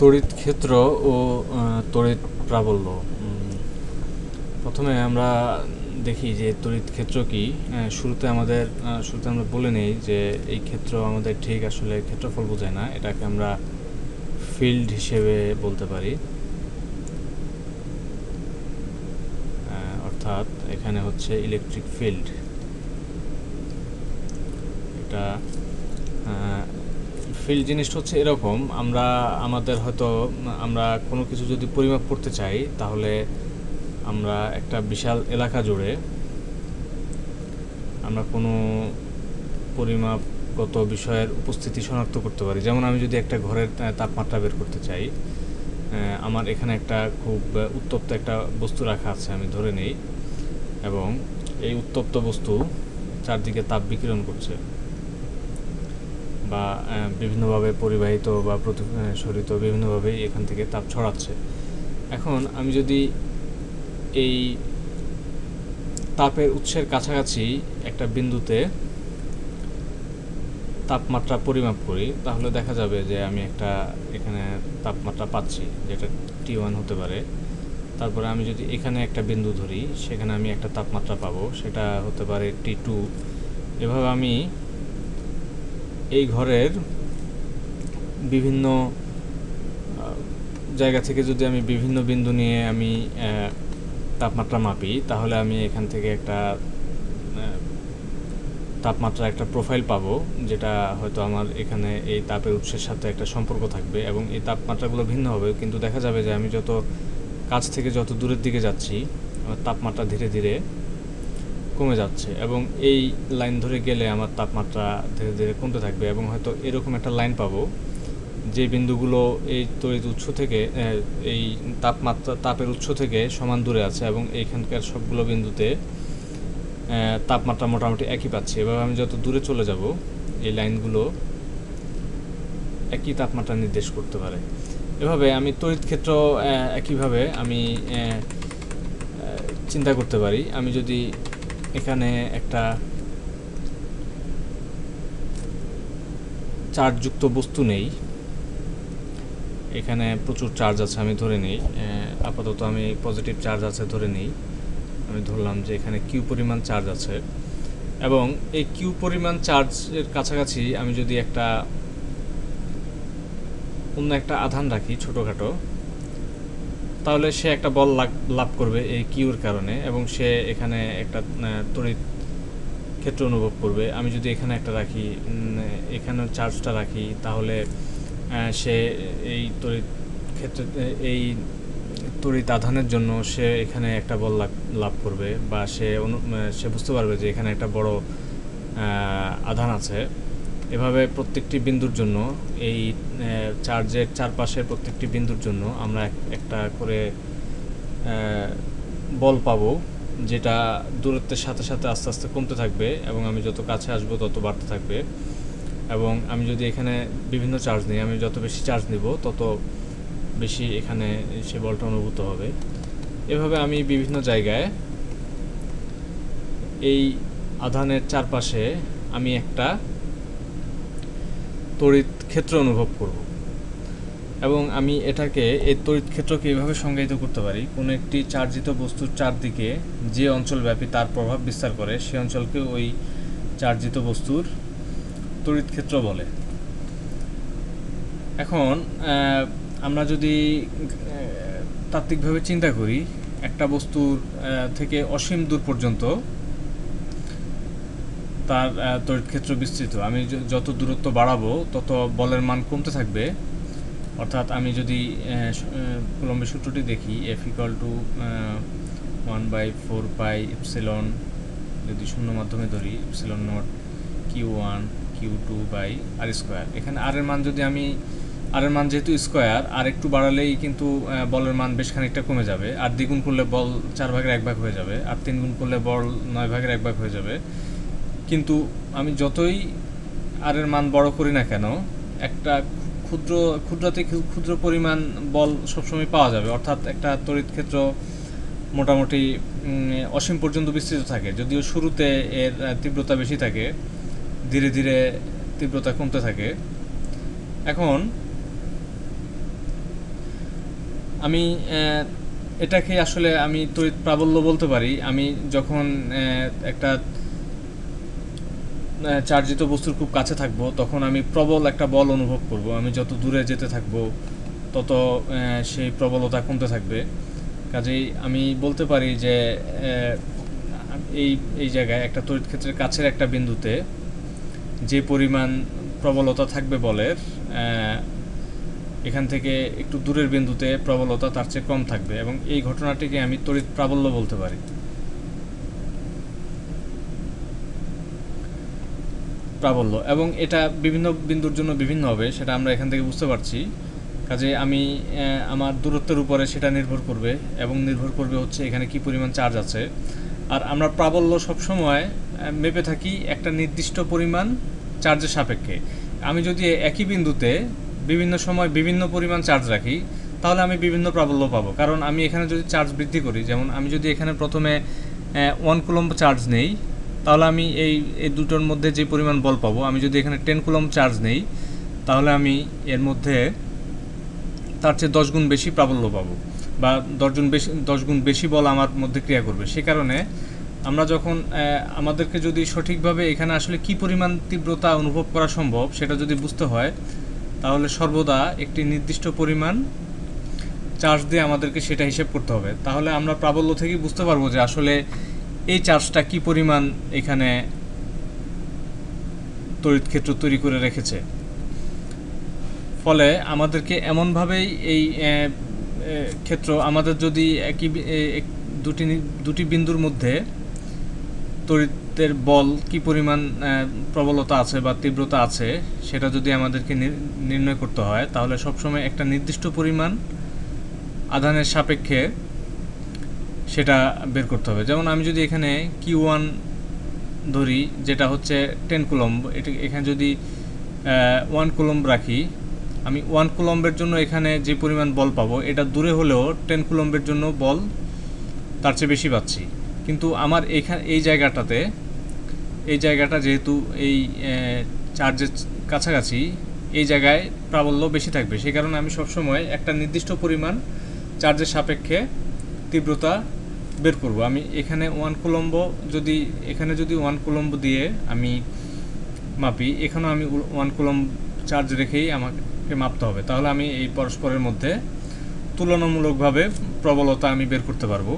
তড়িৎ ক্ষেত্র ও তড়িৎ প্রাবল্য। প্রথমে আমরা দেখি যে তড়িৎ ক্ষেত্র কি। শুরুতে আমরা বলে নেই যে এই ক্ষেত্র আমাদের ঠিক আসলে ক্ষেত্রফল বোঝায় না, এটাকে আমরা ফিল্ড হিসেবে বলতে পারি। অর্থাৎ এখানে হচ্ছে ইলেকট্রিক ফিল্ড। এটা ফিল্ড জিনিসটা হচ্ছে এরকম, আমরা কোনো কিছু যদি পরিমাপ করতে চাই, তাহলে আমরা একটা বিশাল এলাকা জুড়ে আমরা কোনো পরিমাপগত বিষয়ের উপস্থিতি শনাক্ত করতে পারি। যেমন আমি যদি একটা ঘরের তাপমাত্রা বের করতে চাই, আমার এখানে একটা খুব উত্তপ্ত একটা বস্তু রাখা আছে আমি ধরে নেই, এবং এই উত্তপ্ত বস্তু চারদিকে তাপ বিকিরণ করছে বা বিভিন্নভাবে পরিবাহিত বা প্রতিসরিত বিভিন্নভাবে এখান থেকে তাপ ছড়াচ্ছে। এখন আমি যদি এই তাপের উৎসের কাছাকাছি একটা বিন্দুতে তাপমাত্রা পরিমাপ করি, তাহলে দেখা যাবে যে আমি একটা এখানে তাপমাত্রা পাচ্ছি, যেটা T1 হতে পারে। তারপরে আমি যদি এখানে একটা বিন্দু ধরি, সেখানে আমি একটা তাপমাত্রা পাবো, সেটা হতে পারে T2। এভাবে আমি এই ঘরের বিভিন্ন জায়গা থেকে যদি আমি বিভিন্ন বিন্দু নিয়ে আমি তাপমাত্রা মাপি, তাহলে আমি এখান থেকে একটা তাপমাত্রা একটা প্রোফাইল পাবো, যেটা হয়তো আমার এখানে এই তাপের উৎসের সাথে একটা সম্পর্ক থাকবে, এবং এই তাপমাত্রাগুলো ভিন্ন হবে। কিন্তু দেখা যাবে যে আমি যত কাছ থেকে যত দূরের দিকে যাচ্ছি, আমার তাপমাত্রা ধীরে ধীরে কমে যাচ্ছে, এবং এই লাইন ধরে গেলে আমার তাপমাত্রা ধীরে ধীরে কমতে থাকবে। এবং হয়তো এরকম একটা লাইন পাবো যে বিন্দুগুলো এই তড়িৎ উৎস থেকে এই তাপের উৎস থেকে সমান দূরে আছে, এবং এইখানকার সবগুলো বিন্দুতে তাপমাত্রা মোটামুটি একই পাচ্ছি। এভাবে আমি যত দূরে চলে যাব, এই লাইনগুলো একই তাপমাত্রা নির্দেশ করতে পারে। এভাবে আমি তড়িৎ ক্ষেত্র একইভাবে আমি চিন্তা করতে পারি। আমি যদি এখানে একটা চার্জযুক্ত বস্তু নেই, এখানে প্রচুর চার্জ আছে আমি ধরে নেই, আপাতত আমি পজিটিভ চার্জ আছে ধরে নেই। আমি ধরলাম যে এখানে কিউ পরিমাণ চার্জ আছে, এবং এই কিউ পরিমাণ চার্জের কাছাকাছি আমি যদি অন্য একটা আধান রাখি ছোটোখাটো, তাহলে সে একটা বল লাভ করবে এই কিউর কারণে, এবং সে এখানে একটা তড়িৎ ক্ষেত্র অনুভব করবে। আমি যদি এখানে একটা রাখি, এখানে চার্জটা রাখি, তাহলে সে এই তড়িৎ আধানের জন্য সে এখানে একটা বল লাভ করবে, বা সে বুঝতে পারবে যে এখানে একটা বড় আধান আছে। এভাবে প্রত্যেকটি বিন্দুর জন্য, এই চার্জের চারপাশের প্রত্যেকটি বিন্দুর জন্য আমরা একটা করে বল পাবো, যেটা দূরত্বের সাথে সাথে আস্তে আস্তে কমতে থাকবে, এবং আমি যত কাছে আসবো তত বাড়তে থাকবে। এবং আমি যদি এখানে বিভিন্ন চার্জ নিই, আমি যত বেশি চার্জ নিব তত বেশি এখানে সে বলটা অনুভূত হবে। এভাবে আমি বিভিন্ন জায়গায় এই আধানের চারপাশে আমি একটা তড়িৎ ক্ষেত্র অনুভব করব, এবং আমি এই তড়িৎ ক্ষেত্রকে এইভাবে সংজ্ঞায়িত করতে পারি: কোনো একটি চার্জিত বস্তুর চারদিকে যে অঞ্চলব্যাপী তার প্রভাব বিস্তার করে, সেই অঞ্চলকে ওই চার্জিত বস্তুর তড়িৎ ক্ষেত্র বলে। এখন আমরা যদি তাত্ত্বিকভাবে চিন্তা করি, একটা বস্তুর থেকে অসীম দূর পর্যন্ত তার তড়িৎ ক্ষেত্র বিস্তৃত। আমি যত দূরত্ব বাড়াবো তত বলের মান কমতে থাকবে। অর্থাৎ আমি যদি কুলম্বের সূত্রটি দেখি, F=1/4πε, যদি শূন্য মাধ্যমে ধরি, ε0 Q1 Q2/r²। এখানে আর এর মান যেহেতু স্কোয়ার, আর একটু বাড়ালেই কিন্তু বলের মান বেশ খানিকটা কমে যাবে। আর দ্বিগুণ করলে বল 4/1 হয়ে যাবে, আর 3 গুণ করলে বল 9/1 হয়ে যাবে। কিন্তু আমি যতই আর এর মান বড় করি না কেন, একটা ক্ষুদ্র পরিমাণ বল সবসময় পাওয়া যাবে। অর্থাৎ একটা তড়িৎ ক্ষেত্র মোটামুটি অসীম পর্যন্ত বিস্তৃত থাকে, যদিও শুরুতে এর তীব্রতা বেশি থাকে, ধীরে ধীরে তীব্রতা কমতে থাকে। এখন আমি এটাকে আসলে আমি তড়িৎ প্রাবল্য বলতে পারি। আমি যখন একটা চার্জিত বস্তুর খুব কাছে থাকবো তখন আমি প্রবল একটা বল অনুভব করব। আমি যত দূরে যেতে থাকবো তত সেই প্রবলতা কমতে থাকবে। কাজেই আমি বলতে পারি যে এই এই জায়গায় একটা তড়িৎ ক্ষেত্রের কাছের একটা বিন্দুতে যে পরিমাণ প্রবলতা থাকবে বলের, এখান থেকে একটু দূরের বিন্দুতে প্রবলতা তার চেয়ে কম থাকবে, এবং এই ঘটনাটিকে আমি তড়িৎ প্রাবল্য বলতে পারি। প্রাবল্য, এবং এটা বিভিন্ন বিন্দুর জন্য বিভিন্ন হবে, সেটা আমরা এখান থেকে বুঝতে পারছি। কাজে আমি আমার দূরত্বের উপরে সেটা নির্ভর করবে, এবং নির্ভর করবে হচ্ছে এখানে কি পরিমাণ চার্জ আছে। আর আমরা প্রাবল্য সবসময় মেপে থাকি একটা নির্দিষ্ট পরিমাণ চার্জের সাপেক্ষে। আমি যদি একই বিন্দুতে বিভিন্ন সময় বিভিন্ন পরিমাণ চার্জ রাখি তাহলে আমি বিভিন্ন প্রাবল্য পাবো, কারণ আমি এখানে যদি চার্জ বৃদ্ধি করি, যেমন আমি যদি এখানে প্রথমে 1 কুলম্ব চার্জ নেই তাহলে আমি এই দুটোর মধ্যে যে পরিমাণ বল পাবো, আমি যদি এখানে 10 কুলম্ব চার্জ নেই তাহলে আমি এর মধ্যে তার চেয়ে 10 গুণ বেশি প্রাবল্য পাবো, বা 10 গুণ বেশি বল আমার মধ্যে ক্রিয়া করবে। সে কারণে আমরা যখন আমাদেরকে যদি সঠিকভাবে এখানে আসলে কি পরিমাণ তীব্রতা অনুভব করা সম্ভব সেটা যদি বুঝতে হয়, তাহলে সর্বদা একটি নির্দিষ্ট পরিমাণ চার্জ দিয়ে আমাদেরকে সেটা হিসেব করতে হবে। তাহলে আমরা প্রাবল্য থেকেই বুঝতে পারবো যে আসলে এই চার্জটা কি পরিমাণ এখানে তড়িৎ ক্ষেত্র তৈরি করে রেখেছে। ফলে আমাদেরকে এমনভাবেই এই ক্ষেত্র, আমাদের যদি একই দুটি বিন্দুর মধ্যে তড়িতের বল কি পরিমাণ প্রবলতা আছে বা তীব্রতা আছে সেটা যদি আমাদেরকে নির্ণয় করতে হয়, তাহলে সবসময় একটা নির্দিষ্ট পরিমাণ আধানের সাপেক্ষে সেটা বের করতে হবে। যেমন আমি যদি এখানে Q1 ধরি, যেটা হচ্ছে 10 কুলম্ব, এখানে যদি 1 কুলম্ব রাখি, আমি 1 কুলম্বের জন্য এখানে যে পরিমাণ বল পাবো এটা দূরে হলেও 10 কুলম্বের জন্য বল তার চেয়ে বেশি পাচ্ছি। কিন্তু আমার এই জায়গাটা যেহেতু এই চার্জের কাছাকাছি, এই জায়গায় প্রাবল্য বেশি থাকবে, সেই কারণে আমি সবসময় একটা নির্দিষ্ট পরিমাণ চার্জের সাপেক্ষে তীব্রতা বের করব। আমি এখানে 1 কুলম্ব যদি 1 কুলম্ব দিয়ে আমি মাপি, এখানেও আমি 1 কুলম্ব চার্জ রেখেই আমাকে মাপতে হবে, তাহলে আমি এই পরস্পরের মধ্যে তুলনামূলকভাবে প্রবলতা আমি বের করতে পারবো।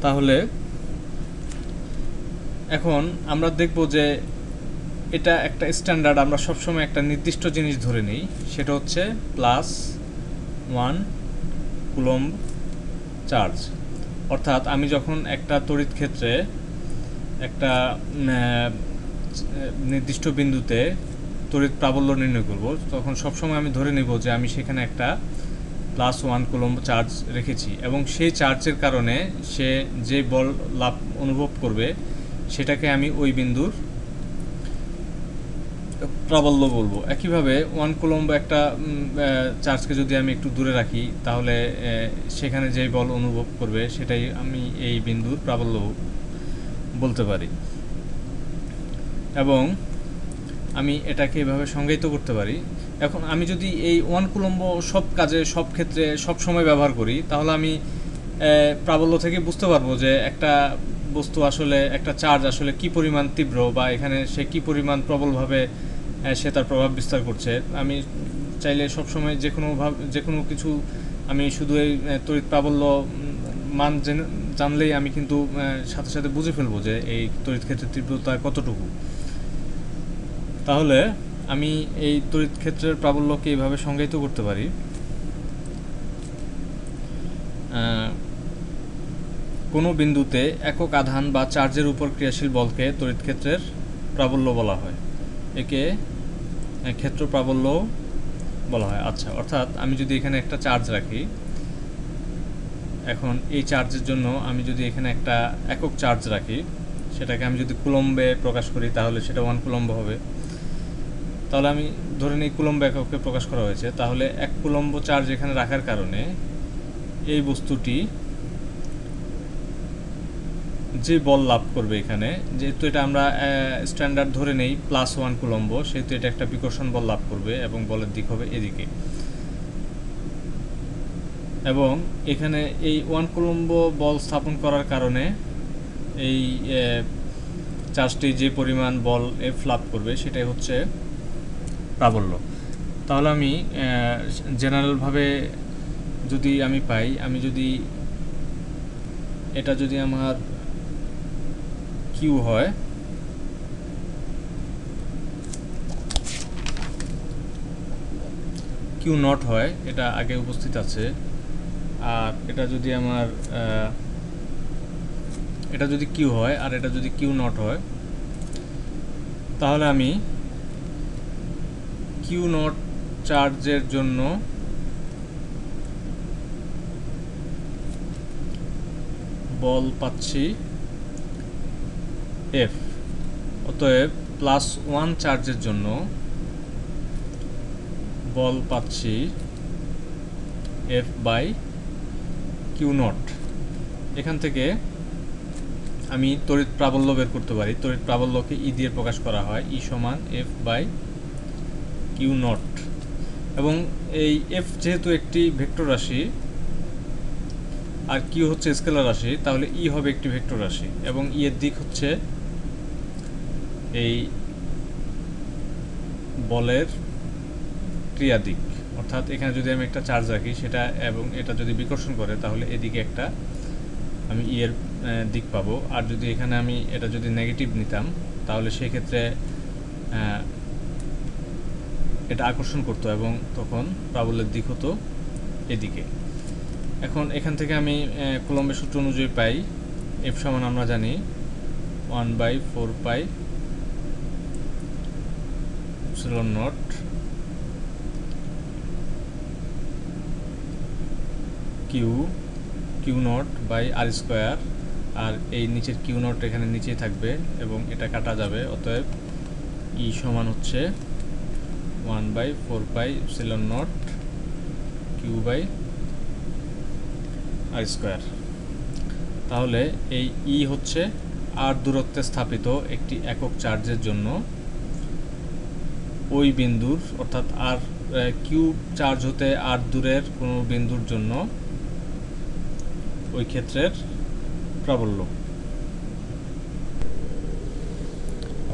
তাহলে এখন আমরা দেখব যে এটা একটা স্ট্যান্ডার্ড, আমরা সবসময় একটা নির্দিষ্ট জিনিস ধরে নিই, সেটা হচ্ছে +1 কুলম্ব চার্জ। অর্থাৎ আমি যখন একটা তড়িৎ ক্ষেত্রে একটা নির্দিষ্ট বিন্দুতে তড়িৎ প্রাবল্য নির্ণয় করব, তখন সবসময় আমি ধরে নেব যে আমি সেখানে একটা +1 কুলম্ব চার্জ রেখেছি, এবং সেই চার্জের কারণে সে যে বল লাভ অনুভব করবে সেটাকে আমি ওই বিন্দুর প্রাবল্য বলবো। একইভাবে 1 কুলম্ব একটা চার্জকে যদি আমি একটু দূরে রাখি, তাহলে সেখানে যে বল অনুভব করবে সেটাই আমি এই বিন্দুর প্রাবল্য বলতে পারি, এবং আমি এটাকে এভাবে সংজ্ঞায়িত করতে পারি। এখন আমি যদি এই 1 কুলম্ব সব কাজে, সব ক্ষেত্রে, সব সময় ব্যবহার করি, তাহলে আমি প্রাবল্য থেকে বুঝতে পারবো যে একটা বস্তু আসলে, একটা চার্জ আসলে কি পরিমাণ তীব্র, বা এখানে সে কি পরিমাণ প্রবলভাবে সে তার প্রভাব বিস্তার করছে। আমি চাইলে সবসময় যে কোনো কিছু আমি শুধু এই তড়িৎ প্রাবল্য মান জানলেই আমি কিন্তু সাথে সাথে বুঝে ফেলবো যে এই তড়িৎ ক্ষেত্রের তীব্রতা কতটুকু। তাহলে আমি এই তড়িৎ ক্ষেত্রের প্রাবল্যকে এইভাবে সংজ্ঞায়িত করতে পারি। কোনো বিন্দুতে একক আধান বা চার্জের উপর ক্রিয়াশীল বলকে তড়িৎ ক্ষেত্রের প্রাবল্য বলা হয়, একে ক্ষেত্র প্রাবল্য বলা হয়। আচ্ছা, অর্থাৎ আমি যদি এখানে একটা চার্জ রাখি, এখন এই চার্জের জন্য আমি যদি এখানে একটা একক চার্জ রাখি, সেটাকে আমি যদি কুলম্বে প্রকাশ করি তাহলে সেটা 1 কুলম্ব হবে। তাহলে আমি ধরে নিই কুলম্ব এককে প্রকাশ করা হয়েছে, তাহলে 1 কুলম্ব চার্জ এখানে রাখার কারণে এই বস্তুটি যে বল লাভ করবে, এখানে যেহেতু এটা আমরা স্ট্যান্ডার্ড ধরে নেই +1 কুলম্ব, সেহেতু এটা একটা বিকর্ষণ বল লাভ করবে এবং বলের দিক হবে এদিকে। এবং এখানে এই 1 কুলম্ব বল স্থাপন করার কারণে এই চার্জটি যে পরিমাণ বল ফ্লাপ করবে সেটাই হচ্ছে প্রাবল্য। তাহলে আমি জেনারেলভাবে যদি আমি পাই, আমি যদি এটা যদি আমার কিউ হয়, কিউ নট হয়, এটা আগে উপস্থিত আছে, আর এটা যদি আমার এটা যদি কিউ হয় আর এটা যদি কিউ নট হয়, তাহলে আমি কিউ নট চার্জের জন্য বল পাচ্ছি এফ। অতএব +1 চার্জের জন্য বল পাচ্ছি এফ বাই কিউ নট। এখান থেকে আমি তড়িৎ প্রাবল্য বের করতে পারি। তড়িৎ প্রাবল্যকে ই দিয়ে প্রকাশ করা হয়, ই সমান এফ বাই কিউ নট। এবং এই এফ যেহেতু একটি ভেক্টর রাশি আর কিউ হচ্ছে স্কেলার রাশি, তাহলে ই হবে একটি ভেক্টর রাশি এবং ই এর দিক হচ্ছে এই বলের ক্রিয়া দিক। অর্থাৎ এখানে যদি আমি একটা চার্জ রাখি সেটা এবং এটা যদি বিকর্ষণ করে, তাহলে এদিকে একটা আমি ই এর দিক পাবো। আর যদি এখানে আমি এটা যদি নেগেটিভ নিতাম, তাহলে সেই ক্ষেত্রে এটা আকর্ষণ করতো এবং তখন প্রাবল্যের দিক হতো এদিকে। এখন এখান থেকে আমি কুলম্বের সূত্র অনুযায়ী পাই এফ সমান আমরা জানি 1/4 pi epsilon not q naught by r square. আর এই নিচের কিউ নট এখানে নিচেই থাকবে এবং এটা কাটা যাবে। অতএব ই সমান হচ্ছে 1/4 pi epsilon not q by r square. তাহলে এই ই হচ্ছে আর দূরত্বে স্থাপিত একটি একক চার্জের জন্য ওই বিন্দুর, অর্থাৎ আর কিউ চার্জ হতে আর দূরের কোনো বিন্দুর জন্য ওই ক্ষেত্রের প্রাবল্য।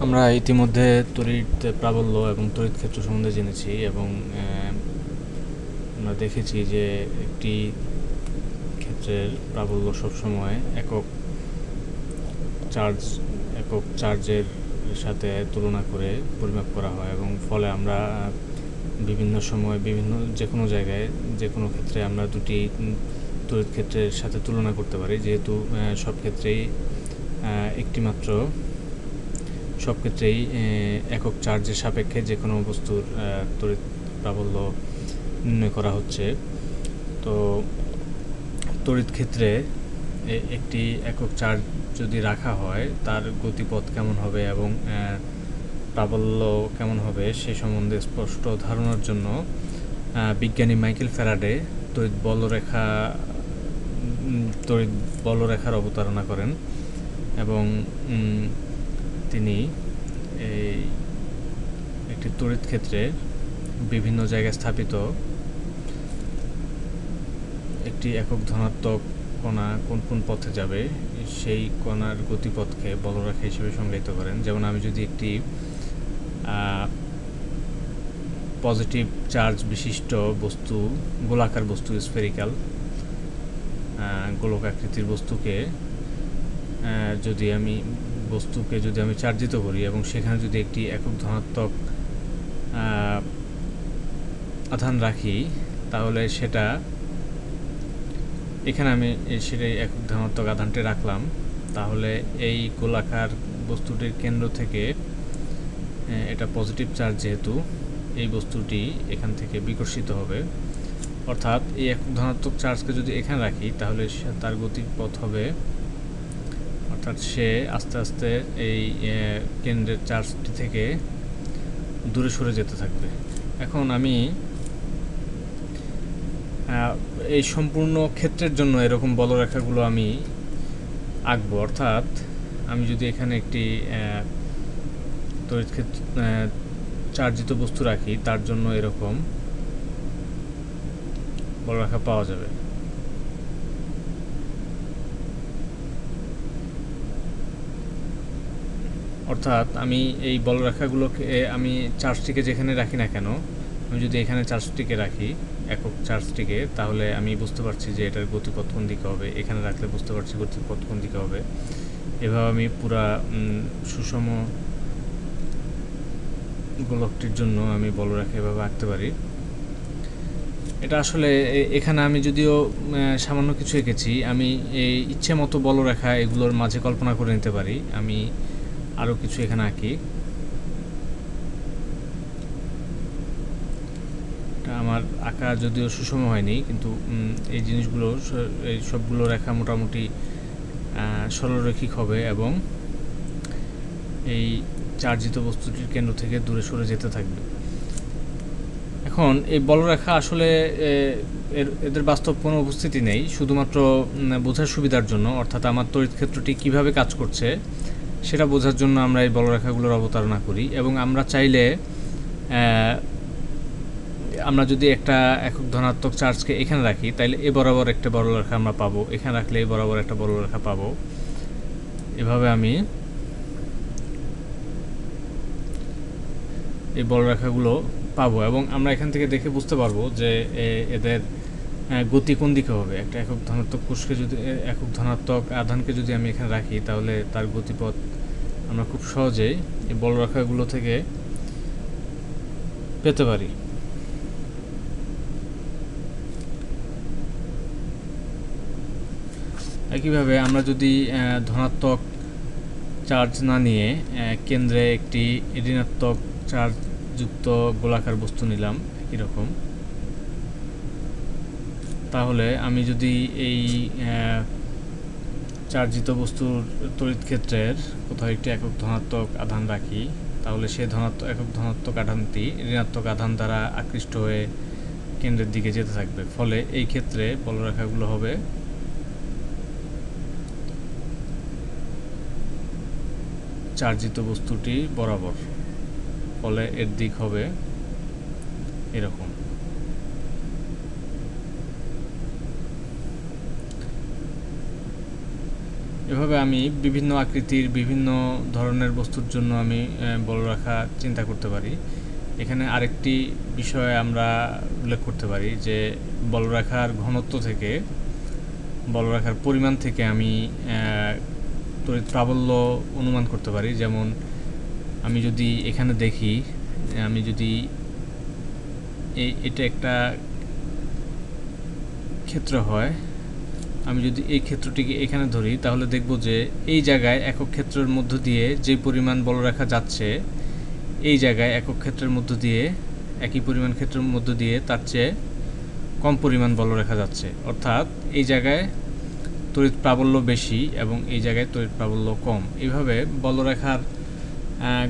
আমরা ইতিমধ্যে তড়িৎ প্রাবল্য এবং তড়িৎ ক্ষেত্র সম্বন্ধে জেনেছি এবং আমরা দেখেছি যে একটি ক্ষেত্রের প্রাবল্য সবসময় একক চার্জের সাথে তুলনা করে পরিমাপ করা হয় এবং ফলে আমরা বিভিন্ন সময় যে কোনো জায়গায় যে কোনো ক্ষেত্রে আমরা দুটি তড়িৎ ক্ষেত্রের সাথে তুলনা করতে পারি, যেহেতু সব ক্ষেত্রেই একক চার্জের সাপেক্ষে যে কোনো বস্তুর তড়িৎ প্রাবল্য নির্ণয় করা হচ্ছে। তো তড়িৎ ক্ষেত্রে একটি একক চার্জ যদি রাখা হয় তার গতিপথ কেমন হবে এবং প্রাবল্য কেমন হবে সে সম্বন্ধে স্পষ্ট ধারণার জন্য বিজ্ঞানী মাইকেল ফ্যারাডে তড়িৎ বলরেখার অবতারণা করেন এবং তিনি একটি তড়িৎ ক্ষেত্রে বিভিন্ন জায়গায় স্থাপিত একটি একক ধনাত্মক কণা কোন পথে যাবে সেই কণার গতিপথকে বলরেখা হিসেবে সংজ্ঞায়িত করেন। যেমন আমি যদি একটি পজিটিভ চার্জ বিশিষ্ট বস্তু, গোলাকার বস্তু, স্ফেরিক্যাল গোলক আকৃতির বস্তুকে যদি আমি চার্জিত করি এবং সেখানে যদি একটি একক ধনাত্মক আধান রাখি, তাহলে এখানে আমি সেটাই একক ধনাত্মক আধানটি রাখলাম, তাহলে এই গোলাকার বস্তুটির কেন্দ্র থেকে এটা পজিটিভ চার্জ, যেহেতু এই বস্তুটি এখান থেকে বিকর্ষিত হবে। অর্থাৎ এই একক ধনাত্মক চার্জকে যদি এখানে রাখি, তাহলে তার গতিপথ হবে, অর্থাৎ সে আস্তে আস্তে এই কেন্দ্রের চার্জটি থেকে দূরে সরে যেতে থাকবে। এখন আমি এই সম্পূর্ণ ক্ষেত্রের জন্য এরকম বলরেখাগুলো আমি আঁকবো। অর্থাৎ আমি যদি এখানে একটি তড়িৎ ক্ষেত্র চার্জিত বস্তু রাখি, তার জন্য এরকম বলরেখা পাওয়া যাবে। অর্থাৎ আমি এই বলরেখাগুলোকে আমি চার্জটিকে যেখানে রাখি না কেন, আমি যদি এখানে চার্জটিকে রাখি, একক চার্জটিকে, তাহলে আমি বুঝতে পারছি যে এটার গতিপথ কোন দিকে হবে। এখানে রাখলে বুঝতে পারছি গতিপথ কোন দিকে হবে। এভাবে আমি পুরা সুষম গোলকটির জন্য আমি বলরেখা এভাবে আঁকতে পারি। এটা আসলে এখানে আমি যদিও সামান্য কিছু এঁকেছি, আমি এই ইচ্ছে মতো বলরেখা এগুলোর মাঝে কল্পনা করে নিতে পারি। আমি আরও কিছু এখানে আঁকি। এটা আমার আঁকা যদিও সুষম হয়নি, কিন্তু এই জিনিসগুলো, এই সবগুলো রেখা মোটামুটি সরলরৈখিক হবে এবং এই চার্জিত বস্তুটির কেন্দ্র থেকে দূরে সরে যেতে থাকবে। এখন এই বলরেখা আসলে এদের বাস্তব কোনো উপস্থিতি নেই, শুধুমাত্র বোঝার সুবিধার জন্য, অর্থাৎ আমার তড়িৎ ক্ষেত্রটি কীভাবে কাজ করছে সেটা বোঝার জন্য আমরা এই বলরেখাগুলোর অবতারণা করি। এবং আমরা চাইলে আমরা যদি একটা একক ধনাত্মক চার্জকে এখানে রাখি, তাইলে এ বরাবর একটা বলরেখা আমরা পাবো, এখানে রাখলে এই বরাবর একটা বলরেখা পাবো। এভাবে আমি এই বলরেখাগুলো পাবো এবং আমরা এখান থেকে দেখে বুঝতে পারবো যে এদের গতি কোন দিকে হবে। একটা একক ধনাত্মক কোষকে যদি, একক ধনাত্মক আধানকে যদি আমি এখানে রাখি, তাহলে তার গতিপথ আমরা খুব সহজেই এই বলরেখাগুলো থেকে পেতে পারি। একইভাবে আমরা যদি ধনাত্মক চার্জ না নিয়ে কেন্দ্রে একটি ঋণাত্মক চার্জ যুক্ত গোলাকার বস্তু নিলাম এরকম, তাহলে আমি যদি এই চার্জিত বস্তুর তড়িৎ ক্ষেত্রের কোথাও একটি একক ধনাত্মক আধান রাখি, তাহলে সেই একক ধনাত্মক আধানটি ঋণাত্মক আধান দ্বারা আকৃষ্ট হয়ে কেন্দ্রের দিকে যেতে থাকবে। ফলে এই ক্ষেত্রে বলরেখাগুলো হবে চার্জিত বস্তুটি বরাবর, ফলে এর দিক হবে এরকম। এভাবে আমি বিভিন্ন আকৃতির বিভিন্ন ধরনের বস্তুর জন্য আমি বলরেখা চিন্তা করতে পারি। এখানে আরেকটি বিষয় আমরা উল্লেখ করতে পারি যে বলরেখার ঘনত্ব থেকে, বলরেখার পরিমাণ থেকে আমি তড়িৎ প্রাবল্য অনুমান করতে পারি। যেমন আমি যদি এখানে দেখি, আমি যদি এটা একটা ক্ষেত্র হয়, আমি যদি এই ক্ষেত্রটিকে এখানে ধরি, তাহলে দেখব যে এই জায়গায় একক ক্ষেত্রের মধ্য দিয়ে যে পরিমাণ বলরেখা যাচ্ছে, এই জায়গায় একক ক্ষেত্রের মধ্য দিয়ে, একই পরিমাণ ক্ষেত্রের মধ্য দিয়ে তার চেয়ে কম পরিমাণ বলরেখা যাচ্ছে। অর্থাৎ এই জায়গায় তড়িৎ প্রাবল্য বেশি এবং এই জায়গায় তড়িৎ প্রাবল্য কম। এইভাবে বলরেখার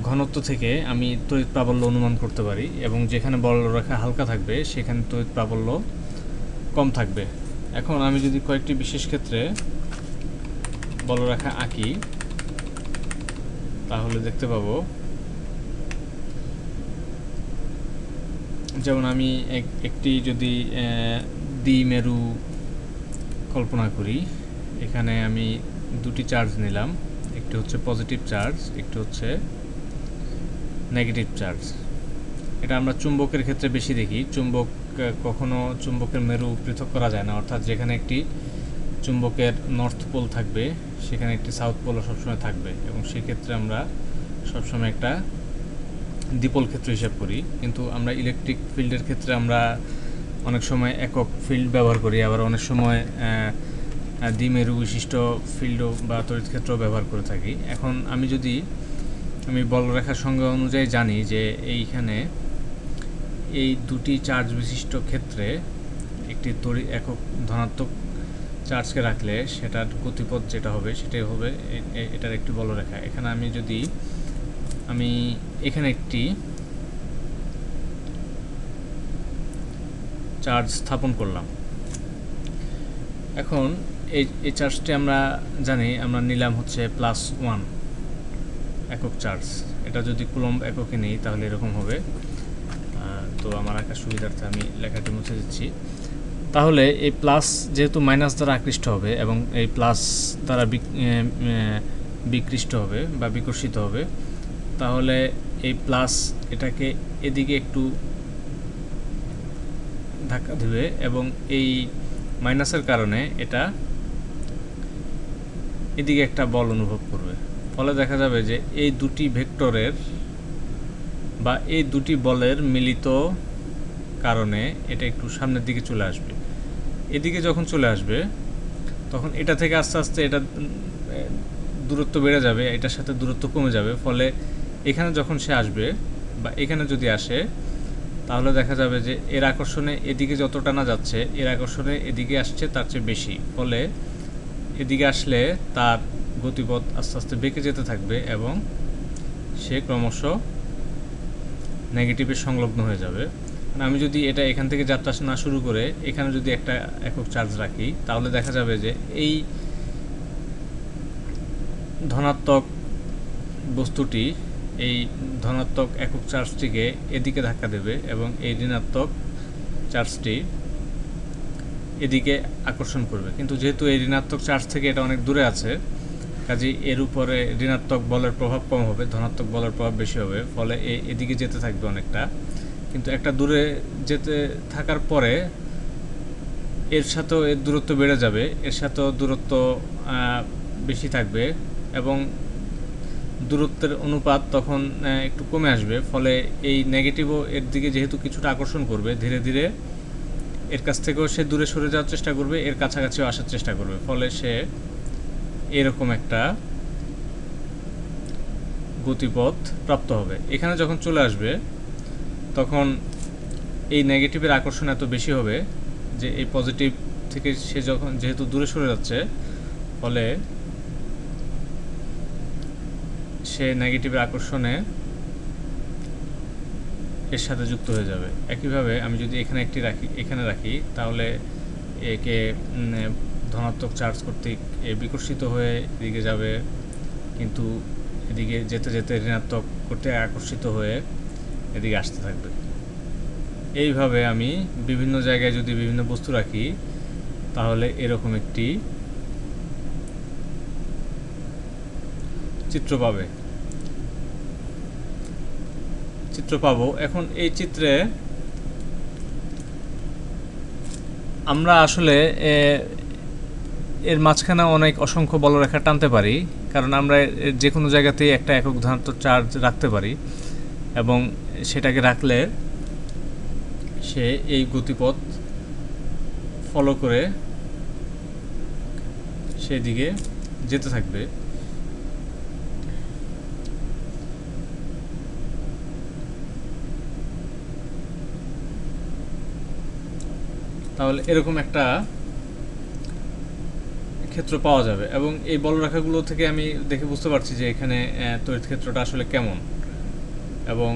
ঘনত্ব থেকে আমি তড়িৎ প্রাবল্য অনুমান করতে পারি এবং যেখানে বলরেখা হালকা থাকবে সেখানে তড়িৎ প্রাবল্য কম থাকবে। এখন আমি যদি কয়েকটি বিশেষ ক্ষেত্রে বলরেখা আঁকি, তাহলে দেখতে পাবো, যেমন আমি একটি যদি দ্বিমেরু কল্পনা করি, এখানে আমি দুটি চার্জ নিলাম, একটি হচ্ছে পজিটিভ চার্জ, একটি হচ্ছে নেগেটিভ চার্জ। এটা আমরা চুম্বকের ক্ষেত্রে বেশি দেখি। চুম্বক কখনো চুম্বকের মেরু পৃথক করা যায় না, অর্থাৎ যেখানে একটি চুম্বকের নর্থ পোল থাকবে সেখানে একটি সাউথ পোলও সবসময় থাকবে এবং সেক্ষেত্রে আমরা সবসময় একটা দ্বিপোল ক্ষেত্র হিসাব করি। কিন্তু আমরা ইলেকট্রিক ফিল্ডের ক্ষেত্রে আমরা অনেক সময় একক ফিল্ড ব্যবহার করি, আবার অনেক সময় দ্বিমেরু বিশিষ্ট ফিল্ডও বা তড়িৎ ক্ষেত্র ব্যবহার করে থাকি। এখন আমি বলরেখার সংজ্ঞা অনুযায়ী জানি যে এইখানে এই দুটি চার্জ বিশিষ্ট ক্ষেত্রে একটি একক ধনাত্মক চার্জকে রাখলে সেটার গতিপথ যেটা হবে সেটাই হবে এটার একটি বলরেখা। এখানে আমি এখানে একটি চার্জ স্থাপন করলাম। এখন এই চার্জটি আমরা জানি, আমরা নিলাম হচ্ছে +1 একক চার্জ। এটা যদি কুলম্ব এককে নিই তাহলে এরকম হবে। তো আমার আঁকার সুবিধার্থে আমি লেখাটি মুছে দিচ্ছি। তাহলে এই প্লাস যেহেতু মাইনাস দ্বারা আকৃষ্ট হবে এবং এই প্লাস দ্বারা বিকৃষ্ট হবে বা বিকর্ষিত হবে, তাহলে এই প্লাস এটাকে এদিকে একটু ধাক্কা দেবে এবং এই মাইনাসের কারণে এটা এদিকে একটা বল অনুভব করবে। ফলে দেখা যাবে যে এই দুটি ভেক্টরের বা এই দুটি বলের মিলিত কারণে এটা একটু সামনের দিকে চলে আসবে। এদিকে যখন চলে আসবে তখন এটা থেকে আস্তে আস্তে এটা দূরত্ব বেড়ে যাবে, এটার সাথে দূরত্ব কমে যাবে। ফলে এখানে যখন সে আসবে বা এখানে যদি আসে তাহলে দেখা যাবে যে এর আকর্ষণে এদিকে যত টানা যাচ্ছে এর আকর্ষণে এদিকে আসছে তার চেয়ে বেশি। ফলে এদিকে আসলে তার গতিপথ আস্তে আস্তে বেঁকে যেতে থাকবে এবং সে ক্রমশ নেগেটিভের সংলগ্ন হয়ে যাবে। আমি যদি এটা এখান থেকে যাত্রা না শুরু করে এখানে যদি একটা একক চার্জ রাখি তাহলে দেখা যাবে যে এই ধনাত্মক বস্তুটি এই ধনাত্মক একক চার্জটিকে এদিকে ধাক্কা দেবে এবং এই ঋণাত্মক চার্জটি এদিকে আকর্ষণ করবে। কিন্তু যেহেতু এই ঋণাত্মক চার্জ থেকে এটা অনেক দূরে আছে, কাজেই এর উপরে ঋণাত্মক বলের প্রভাব কম হবে, ধনাত্মক বলের প্রভাব বেশি হবে। ফলে এদিকে যেতে থাকবে অনেকটা, কিন্তু একটা দূরে যেতে থাকার পরে এর সাথেও এর দূরত্ব বেড়ে যাবে, এর সাথেও দূরত্ব বেশি থাকবে এবং দূরত্বের অনুপাত তখন একটু কমে আসবে। ফলে এই নেগেটিভও এর দিকে যেহেতু কিছুটা আকর্ষণ করবে, ধীরে ধীরে এর কাছ থেকেও সে দূরে সরে যাওয়ার চেষ্টা করবে, এর কাছাকাছিও আসার চেষ্টা করবে। ফলে সে এরকম একটা গতিপথ প্রাপ্ত হবে। এখানে যখন চলে আসবে তখন এই নেগেটিভের আকর্ষণ এত বেশি হবে যে এই পজিটিভ থেকে সে যখন যেহেতু দূরে সরে যাচ্ছে, ফলে সে নেগেটিভের আকর্ষণে এর সাথে যুক্ত হয়ে যাবে। একইভাবে আমি যদি এখানে রাখি তাহলে একে ধনাত্মক চার্জ কর্তৃক বিকর্ষিত হয়ে এদিকে যাবে, কিন্তু এদিকে যেতে যেতে ঋণাত্মক কর্তৃক আকর্ষিত হয়ে এদিকে আসতে থাকবে। এইভাবে আমি বিভিন্ন জায়গায় যদি বিভিন্ন বস্তু রাখি তাহলে এরকম একটি চিত্র পাবো। এখন এই চিত্রে আমরা আসলে এর মাঝখানে অসংখ্য বলরেখা টানতে পারি, কারণ আমরা যে কোনো জায়গাতেই একটা একক ধনাত্মক চার্জ রাখতে পারি এবং সেটাকে রাখলে সে এই গতিপথ ফলো করে সেদিকে যেতে থাকবে। তাহলে এরকম একটা ক্ষেত্র পাওয়া যাবে এবং এই বলরেখাগুলো থেকে আমি দেখে বুঝতে পারছি যে এখানে তড়িৎ ক্ষেত্রটা আসলে কেমন এবং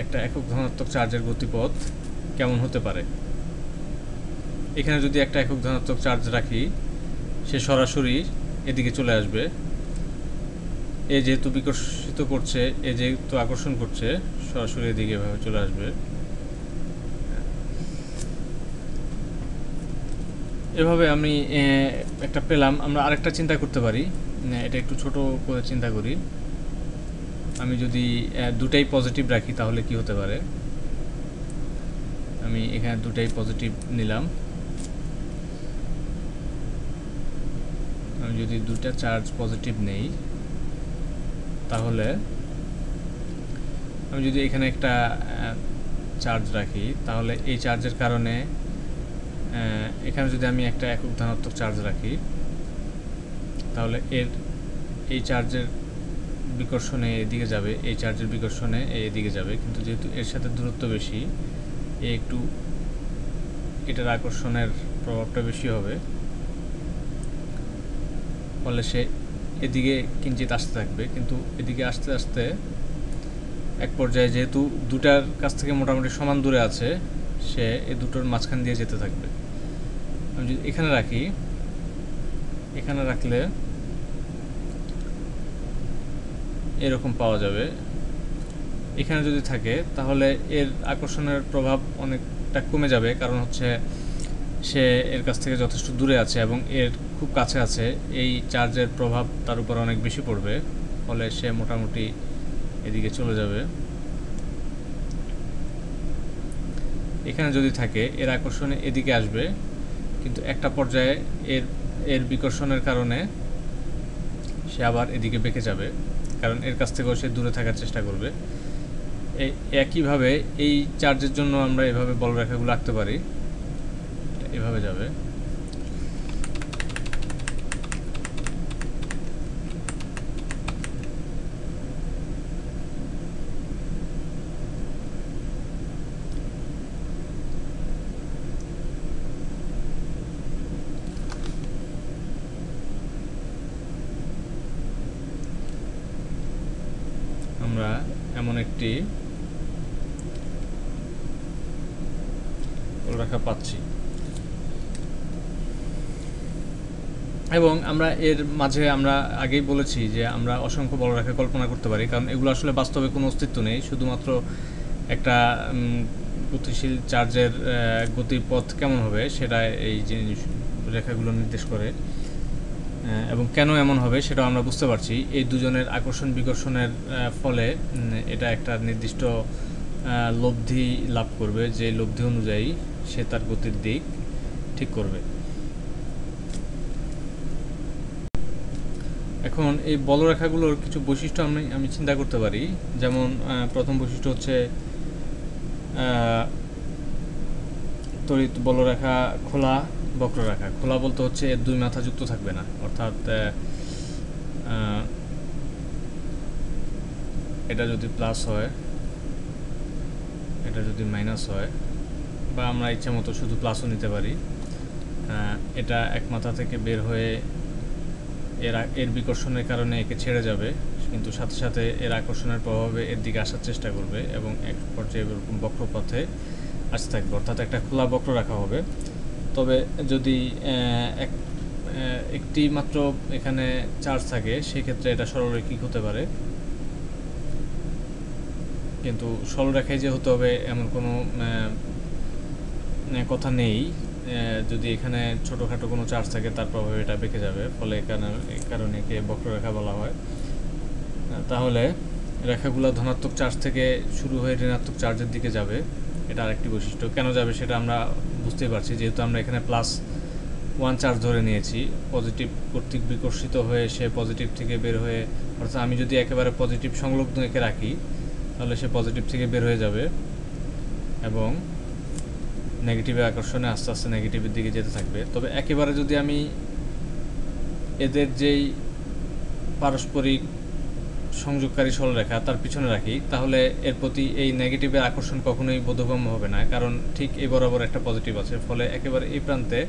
একটা একক ধনাত্মক চার্জের গতিপথ কেমন হতে পারে। এখানে যদি একটা একক ধনাত্মক চার্জ রাখি সে সরাসরি এদিকে চলে আসবে, এ যেহেতু বিকর্ষিত করছে, এ যেহেতু আকর্ষণ করছে, সরাসরি এদিকে এভাবে চলে আসবে। এভাবে আমি একটা পেলাম। আমরা আরেকটা চিন্তা করতে পারি, এটা একটু ছোট করে চিন্তা করি। আমি যদি দুটাই পজিটিভ রাখি তাহলে কি হতে পারে। আমি এখানে দুটাই পজিটিভ নিলাম। আমি যদি দুটা চার্জ পজিটিভ নেই তাহলে আমি যদি এখানে একটা চার্জ রাখি তাহলে এই চার্জের কারণে এখানে যদি আমি একটা একক ধনাত্মক চার্জ রাখি তাহলে এই চার্জের বিকর্ষণে এদিকে যাবে, এই চার্জের বিকর্ষণে এদিকে যাবে, কিন্তু যেহেতু এর সাথে দূরত্ব বেশি একটু এটার আকর্ষণের প্রভাবটা বেশি হবে। ফলে সে এদিকে কিঞ্চিত আসতে থাকবে, কিন্তু এদিকে আস্তে আস্তে এক পর্যায়ে যেহেতু দুটার কাছ থেকে মোটামুটি সমান দূরে আছে, সে এই দুটোর মাঝখান দিয়ে যেতে থাকবে। আমি যদি এখানে রাখি, এখানে রাখলে এরকম পাওয়া যাবে। এখানে যদি থাকে তাহলে এর আকর্ষণের প্রভাব অনেকটা কমে যাবে, কারণ হচ্ছে সে এর কাছ থেকে যথেষ্ট দূরে আছে এবং এর খুব কাছে আছে, এই চার্জের প্রভাব তার উপর অনেক বেশি পড়বে, ফলে সে মোটামুটি এদিকে চলে যাবে। এখানে যদি থাকে এর আকর্ষণে এদিকে আসবে, কিন্তু একটা পর্যায়ে এর বিকর্ষণের কারণে সে আবার এদিকে বেঁকে যাবে, কারণ এর কাছ থেকেও সে দূরে থাকার চেষ্টা করবে। একইভাবে এই চার্জের জন্য আমরা এভাবে বলরেখাগুলো আঁকতে পারি, এভাবে যাবে। আমরা এমন একটি বলরেখা পাচ্ছি, এবং আমরা এর মাঝে আমরা আগেই বলেছি যে আমরা অসংখ্য বলরেখা কল্পনা করতে পারি, কারণ এগুলো আসলে বাস্তবে কোনো অস্তিত্ব নেই, শুধুমাত্র একটা গতিশীল চার্জের গতিপথ কেমন হবে সেটা এই জিনিস রেখাগুলো নির্দেশ করে, এবং কেন এমন হবে সেটাও আমরা বুঝতে পারছি। এই দুজনের আকর্ষণ বিকর্ষণের ফলে এটা একটা নির্দিষ্ট লব্ধি লাভ করবে, যে লব্ধি অনুযায়ী সে তার গতির দিক ঠিক করবে। এখন এই বলরেখাগুলোর কিছু বৈশিষ্ট্য আমি চিন্তা করতে পারি। যেমন প্রথম বৈশিষ্ট্য হচ্ছে তড়িৎ বলরেখা খোলা বক্ররেখা। খোলা বলতে হচ্ছে এর দুই মাথা যুক্ত থাকবে না, অর্থাৎ এটা যদি প্লাস হয়, এটা যদি মাইনাস হয়, বা আমরা ইচ্ছা মতো শুধু প্লাসও নিতে পারি, এটা এক মাথা থেকে বের হয়ে এর বিকর্ষণের কারণে একে ছেড়ে যাবে, কিন্তু সাথে সাথে এর আকর্ষণের প্রভাবে এর দিকে আসার চেষ্টা করবে এবং এক পর্যায়ে এরকম বক্রপথে আসতে থাকবে, অর্থাৎ একটা খোলা বক্ররেখা হবে। তবে যদি একটি মাত্র এখানে চার্জ থাকে সেক্ষেত্রে এটা সরলরৈখিক হতে পারে, কিন্তু সরলরেখায় যে হতে হবে এমন কোনো কথা নেই। যদি এখানে ছোটোখাটো কোনো চার্জ থাকে তার প্রভাবে এটা বেঁকে যাবে, ফলে এই কারণে একে বক্ররেখা বলা হয়। তাহলে রেখাগুলো ধনাত্মক চার্জ থেকে শুরু হয়ে ঋণাত্মক চার্জের দিকে যাবে, এটা আরেকটি বৈশিষ্ট্য। কেন যাবে সেটা আমরা বুঝতেই পারছি, যেহেতু আমরা এখানে +1 চার্জ ধরে নিয়েছি, পজিটিভ কর্তৃক বিকর্ষিত হয়ে সে পজিটিভ থেকে বের হয়ে, অর্থাৎ আমি যদি একেবারে পজিটিভ সংলগ্ন একে রাখি তাহলে সে পজিটিভ থেকে বের হয়ে যাবে এবং নেগেটিভের আকর্ষণে আস্তে আস্তে নেগেটিভের দিকে যেতে থাকবে। তবে একেবারে যদি আমি এদের যেই পারস্পরিক সংযোগকারী সরলরেখা তার পিছনে রাখি, তাহলে এর প্রতি এই নেগেটিভের আকর্ষণ কখনোই বোধগম্য হবে না, কারণ ঠিক এই বরাবর একটা পজিটিভ আছে, ফলে একেবারে এই প্রান্তে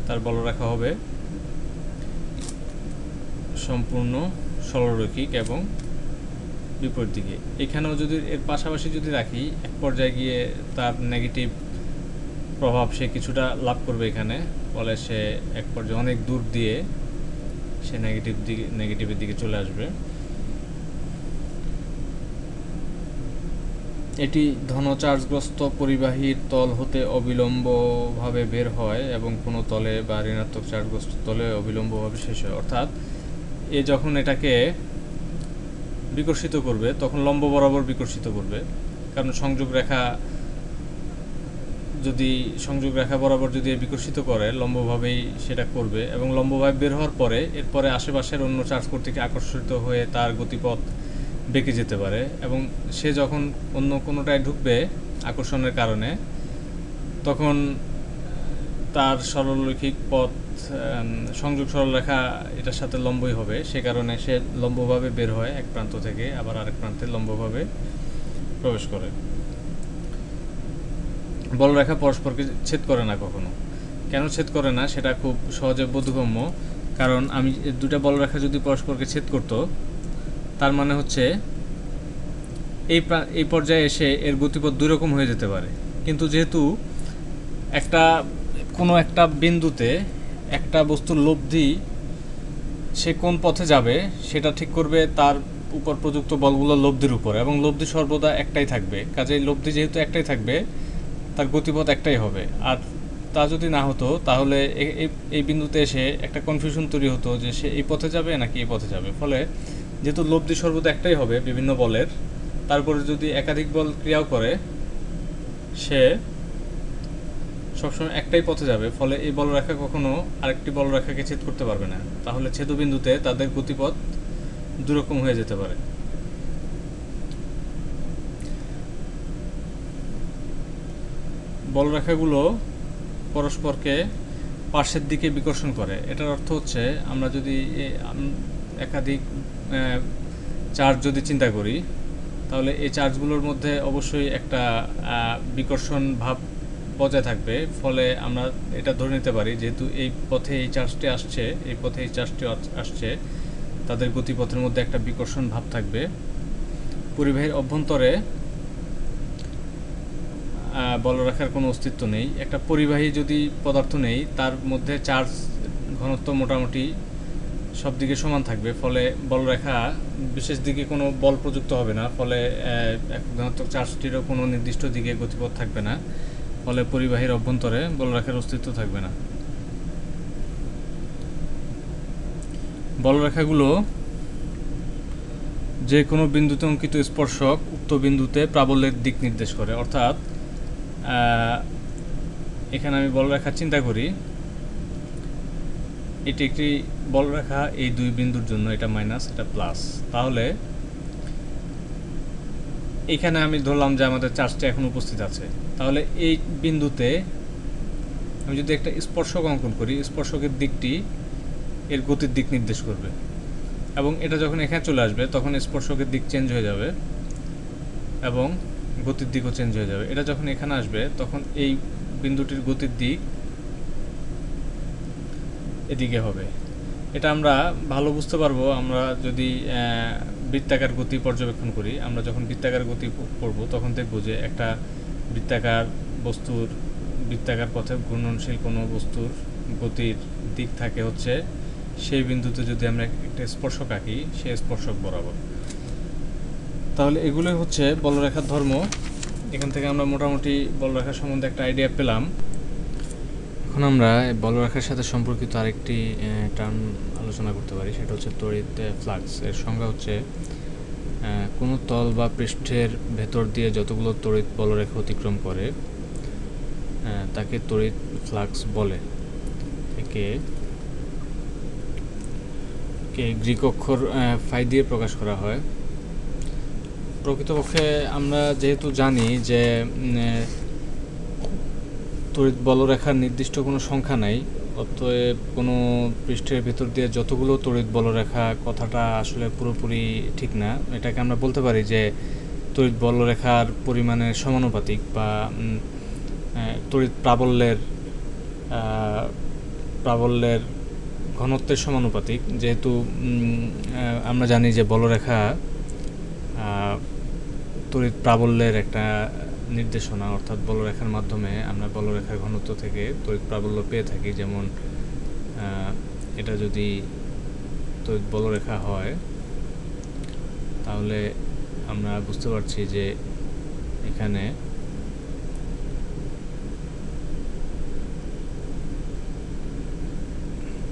তার বলরেখা হবে সম্পূর্ণ সরলরৈখিক এবং বিপরীত দিকে। এখানেও যদি এর পাশাপাশি যদি রাখি, এক পর্যায়ে গিয়ে তার নেগেটিভ প্রভাব সে কিছুটা লাভ করবে এখানে, ফলে সে এক পর্যায়ে অনেক দূর দিয়ে সে নেগেটিভের দিকে চলে আসবে। এটি ধন চার্জগ্রস্ত পরিবাহীর তল হতে অবিলম্বভাবে বের হয় এবং কোনো তলে বা ঋণাত্মক চার্জগ্রস্ত তলে অবিলম্বভাবে শেষ হয়, অর্থাৎ এ যখন এটাকে বিকর্ষিত করবে তখন লম্ব বরাবর বিকর্ষিত করবে, কারণ সংযোগ রেখা বরাবর যদি বিকর্ষিত করে লম্বভাবেই সেটা করবে, এবং লম্বভাবে বের হওয়ার পরে এরপরে আশেপাশের অন্য চার্জ কর্তৃক আকর্ষিত হয়ে তার গতিপথ বেঁকে যেতে পারে, এবং সে যখন অন্য কোনোটায় ঢুকবে আকর্ষণের কারণে তখন তার সরলরৈখিক পথ সংযোগ সরলরেখা এটার সাথে লম্বই হবে, সে কারণে সে লম্বভাবে বের হয় এক প্রান্ত থেকে, আবার আরেক প্রান্তে লম্বভাবে প্রবেশ করে। বলরেখা পরস্পরকে ছেদ করে না কখনো। কেন ছেদ করে না সেটা খুব সহজে বোধগম্য, কারণ আমি দুটা বলরেখা যদি পরস্পরকে ছেদ করতো তার মানে হচ্ছে এই পর্যায়ে এসে এর গতিপথ দুই রকম হয়ে যেতে পারে, কিন্তু যেহেতু কোনো একটা বিন্দুতে একটা বস্তুর লব্ধি সে কোন পথে যাবে সেটা ঠিক করবে তার উপর প্রযুক্ত বলগুলো লব্ধির উপর, এবং লব্ধি সর্বদা একটাই থাকবে, কাজেই লব্ধি যেহেতু একটাই থাকবে তার গতিপথ একটাই হবে। আর তা যদি না হতো তাহলে এই বিন্দুতে এসে একটা কনফিউশন তৈরি হতো যে সে এই পথে যাবে নাকি এই পথে যাবে। ফলে যেহেতু লব্ধি সর্বদা একটাই হবে বিভিন্ন বলের, তারপরে যদি একাধিক বল ক্রিয়াও করে সে সবসময় একটাই পথে যাবে। ফলে এই বলরেখা কখনো আরেকটি বলরেখাকে ছেদ করতে পারবে না। তাহলে ছেদবিন্দুতে তাদের গতিপথ দুরকম হয়ে যেতে পারে। বলরেখাগুলো পরস্পরকে পার্শ্বের দিকে বিকর্ষণ করে। এটার অর্থ হচ্ছে আমরা যদি একাধিক চার্জ যদি চিন্তা করি তাহলে এই চার্জগুলোর মধ্যে অবশ্যই একটা বিকর্ষণ ভাব বজায় থাকবে। ফলে আমরা এটা ধরে নিতে পারি যেহেতু এই পথে এই চার্জটি আসছে, এই পথে এই চার্জটি আসছে, তাদের গতিপথের মধ্যে একটা বিকর্ষণ ভাব থাকবে। পরিবাহীর অভ্যন্তরে বলরেখার কোনো অস্তিত্ব নেই। একটা পরিবাহী যদি পদার্থ নেই তার মধ্যে চার্জ ঘনত্ব মোটামুটি সব দিকে সমান থাকবে। ফলে বলরেখা বিশেষ দিকে কোনো বল প্রযুক্ত হবে না। ফলে ধনাত্মক চার্জটিরও কোনো নির্দিষ্ট দিকে গতিপথ থাকবে না। ফলে পরিবাহীর অভ্যন্তরে বলরেখার অস্তিত্ব থাকবে না। বলরেখাগুলো যে কোনো বিন্দুতে অঙ্কিত স্পর্শক উক্ত বিন্দুতে প্রাবল্যের দিক নির্দেশ করে। অর্থাৎ এখানে আমি বলরেখা চিন্তা করি, এটি একটি বলরেখা এই দুই বিন্দুর জন্য, এটা মাইনাস এটা প্লাস। তাহলে এখানে আমি ধরলাম যে আমাদের চার্জটা এখন উপস্থিত আছে। তাহলে এই বিন্দুতে আমি যদি একটা স্পর্শক অঙ্কন করি, স্পর্শকের দিকটি এর গতির দিক নির্দেশ করবে এবং এটা যখন এখানে চলে আসবে তখন স্পর্শকের দিক চেঞ্জ হয়ে যাবে এবং গতির দিকও চেঞ্জ হয়ে যাবে। এটা যখন এখানে আসবে তখন এই বিন্দুটির গতির দিক এদিকে হবে। এটা আমরা ভালো বুঝতে পারবো আমরা যদি বৃত্তাকার গতি পর্যবেক্ষণ করি। আমরা যখন বৃত্তাকার গতি পড়ব তখন দেখব যে একটা বৃত্তাকার পথে ঘূর্ণনশীল কোনো বস্তুর গতির দিক থাকে হচ্ছে সেই বিন্দুতে যদি আমরা একটা স্পর্শক আঁকি সেই স্পর্শক বরাবর। তাহলে এগুলোই হচ্ছে বলরেখার ধর্ম। এখান থেকে আমরা মোটামুটি বলরেখা সম্বন্ধে একটা আইডিয়া পেলাম। এখন আমরা বলরেখার সাথে সম্পর্কিত আরেকটি টার্ম আলোচনা করতে পারি, সেটা হচ্ছে তড়িৎ ফ্লাক্স। এর সংজ্ঞা হচ্ছে কোনো তল বা পৃষ্ঠের ভেতর দিয়ে যতগুলো তড়িৎ বলরেখা অতিক্রম করে তাকে তড়িৎ ফ্লাক্স বলে। একে গ্রিক অক্ষর ফাই দিয়ে প্রকাশ করা হয়। প্রকৃতপক্ষে আমরা যেহেতু জানি যে তড়িৎ বলরেখার নির্দিষ্ট কোনো সংখ্যা নাই, অতএব কোনো পৃষ্ঠের ভেতর দিয়ে যতগুলো তড়িৎ বলরেখা কথাটা আসলে পুরোপুরি ঠিক না। এটাকে আমরা বলতে পারি যে তড়িৎ বলরেখার পরিমাণের সমানুপাতিক বা তড়িৎ প্রাবল্যের ঘনত্বের সমানুপাতিক। যেহেতু আমরা জানি যে বলরেখা তড়িৎ প্রাবল্যের একটা নির্দেশনা, অর্থাৎ বলরেখার মাধ্যমে আমরা বলরেখার ঘনত্ব থেকে তড়িৎ প্রাবল্য পেয়ে থাকি। যেমন এটা যদি তড়িৎ বলরেখা হয় তাহলে আমরা বুঝতে পারছি যে এখানে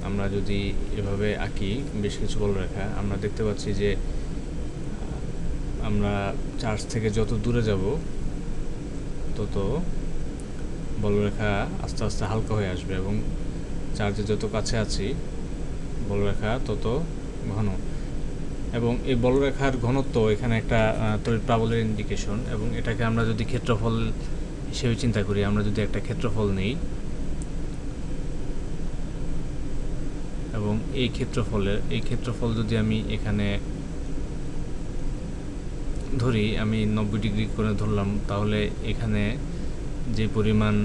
আমরা যদি এভাবে আঁকি বেশ কিছু বলরেখা, আমরা দেখতে পাচ্ছি যে আমরা চার্জ থেকে যত দূরে যাব তত বলরেখা আস্তে আস্তে হালকা হয়ে আসবে এবং চার্জে যত কাছে আছি বলরেখা তত ঘন। এবং এই বলরেখার ঘনত্ব এখানে একটা তড়িৎ প্রাবল্যের ইন্ডিকেশন। এবং এটাকে আমরা যদি ক্ষেত্রফল হিসেবে চিন্তা করি, আমরা যদি একটা ক্ষেত্রফল নিই এবং এই ক্ষেত্রফল যদি আমি এখানে ধরি, আমি 90 ডিগ্রি করে ধরলাম, তাহলে এখানে যে পরিমাণ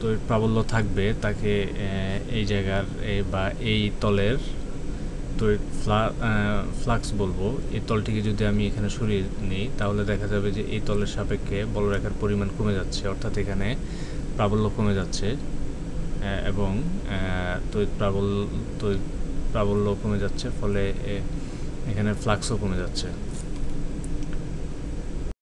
তড়িৎ প্রাবল্য থাকবে তাকে এই জায়গার বা এই তলের তড়িৎ ফ্লাক্স বলবো। এই তলটিকে যদি আমি এখানে সরিয়ে নিই তাহলে দেখা যাবে যে এই তলের সাপেক্ষে বলরেখার পরিমাণ কমে যাচ্ছে, অর্থাৎ এখানে প্রাবল্য কমে যাচ্ছে এবং তড়িৎ প্রাবল্য কমে যাচ্ছে। ফলে এখানে ফ্লাক্সও কমে যাচ্ছে।